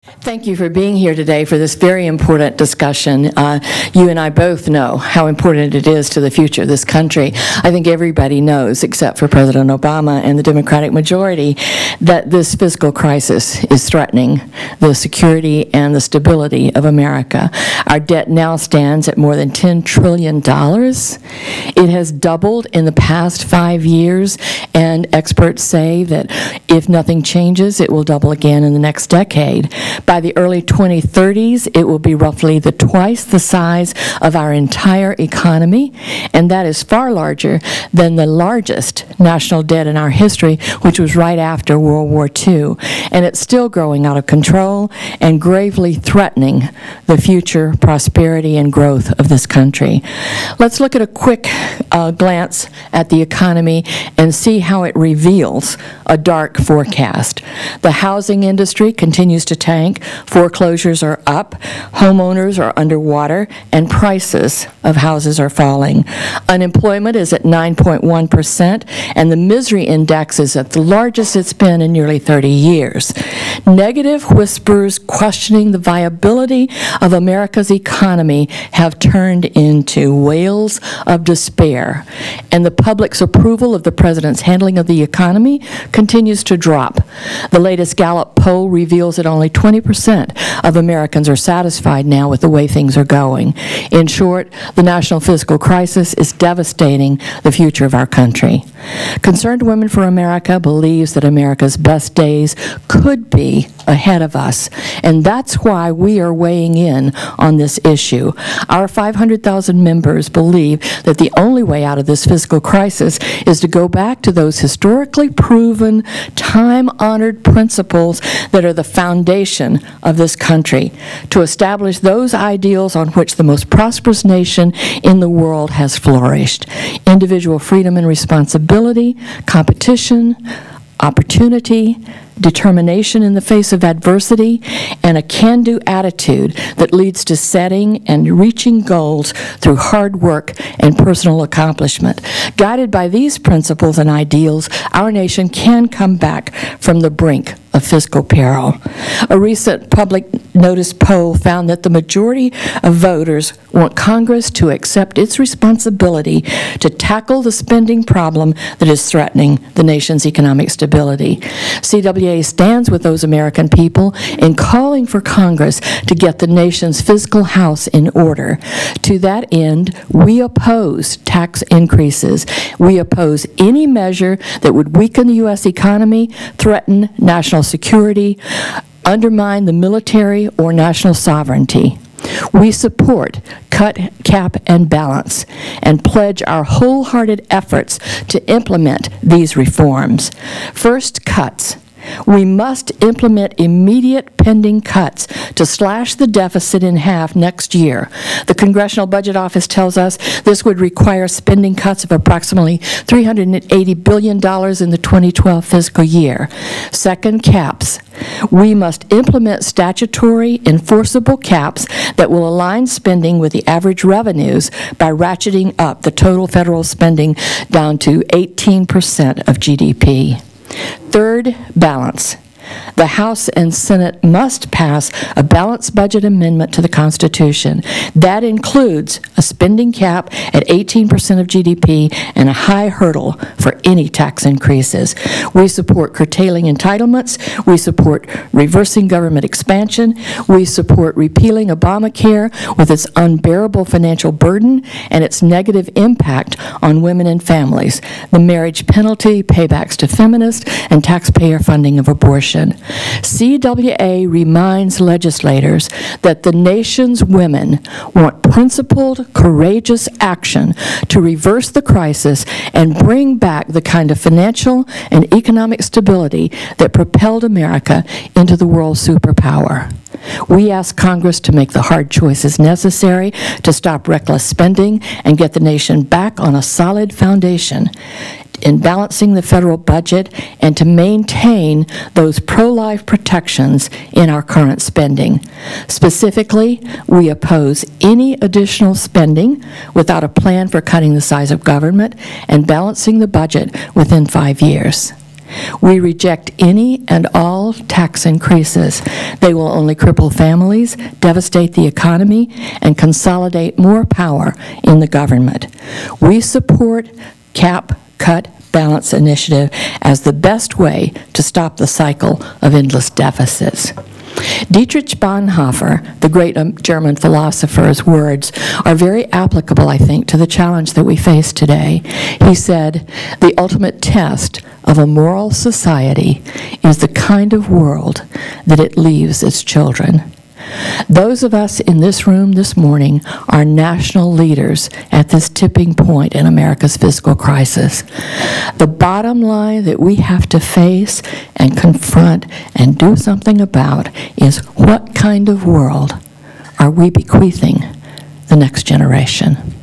Thank you for being here today for this very important discussion. You and I both know how important it is to the future of this country. I think everybody knows, except for President Obama and the Democratic majority, that this fiscal crisis is threatening the security and the stability of America. Our debt now stands at more than $10 trillion. It has doubled in the past 5 years, and experts say that if nothing changes, it will double again in the next decade. By the early 2030s, it will be roughly twice the size of our entire economy, and that is far larger than the largest national debt in our history, which was right after World War II. And it's still growing out of control and gravely threatening the future prosperity and growth of this country. Let's look at a quick glance at the economy and see how it reveals a dark forecast. The housing industry continues to tank. Foreclosures are up, homeowners are underwater, and prices of houses are falling. Unemployment is at 9.1%, and the misery index is at the largest it's been in nearly 30 years. Negative whispers questioning the viability of America's economy have turned into wails of despair, and the public's approval of the president's handling of the economy continues to drop. The latest Gallup poll reveals that only 20% of Americans are satisfied now with the way things are going. In short, the national fiscal crisis is devastating the future of our country. Concerned Women for America believes that America's best days could be ahead of us, and that's why we are weighing in on this issue. Our 500,000 members believe that the only way out of this fiscal crisis is to go back to those historically proven, time-honored principles that are the foundation of this country, to establish those ideals on which the most prosperous nation in the world has flourished: individual freedom and responsibility, competition, opportunity, determination in the face of adversity, and a can-do attitude that leads to setting and reaching goals through hard work and personal accomplishment. Guided by these principles and ideals, our nation can come back from the brink of fiscal peril. A recent public notice poll found that the majority of voters want Congress to accept its responsibility to tackle the spending problem that is threatening the nation's economic stability. CWA stands with those American people in calling for Congress to get the nation's fiscal house in order. To that end, we oppose tax increases. We oppose any measure that would weaken the U.S. economy, threaten national security, undermine the military or national sovereignty. We support cut, cap, and balance, and pledge our wholehearted efforts to implement these reforms. First, cuts. We must implement immediate pending cuts to slash the deficit in half next year. The Congressional Budget Office tells us this would require spending cuts of approximately $380 billion in the 2012 fiscal year. Second, caps. We must implement statutory enforceable caps that will align spending with the average revenues by ratcheting up the total federal spending down to 18% of GDP. Third, balance. The House and Senate must pass a balanced budget amendment to the Constitution. That includes a spending cap at 18% of GDP and a high hurdle for any tax increases. We support curtailing entitlements. We support reversing government expansion. We support repealing Obamacare with its unbearable financial burden and its negative impact on women and families, the marriage penalty, paybacks to feminists, and taxpayer funding of abortion. CWA reminds legislators that the nation's women want principled, courageous action to reverse the crisis and bring back the kind of financial and economic stability that propelled America into the world superpower. We ask Congress to make the hard choices necessary to stop reckless spending and get the nation back on a solid foundation in balancing the federal budget and to maintain those pro-life protections in our current spending. Specifically, we oppose any additional spending without a plan for cutting the size of government and balancing the budget within 5 years. We reject any and all tax increases. They will only cripple families, devastate the economy, and consolidate more power in the government. We support Cap, Cut, Balance initiative as the best way to stop the cycle of endless deficits. Dietrich Bonhoeffer, the great German philosopher's words, are very applicable, I think, to the challenge that we face today. He said, "The ultimate test of a moral society is the kind of world that it leaves its children." Those of us in this room this morning are national leaders at this tipping point in America's fiscal crisis. The bottom line that we have to face and confront and do something about is what kind of world are we bequeathing the next generation?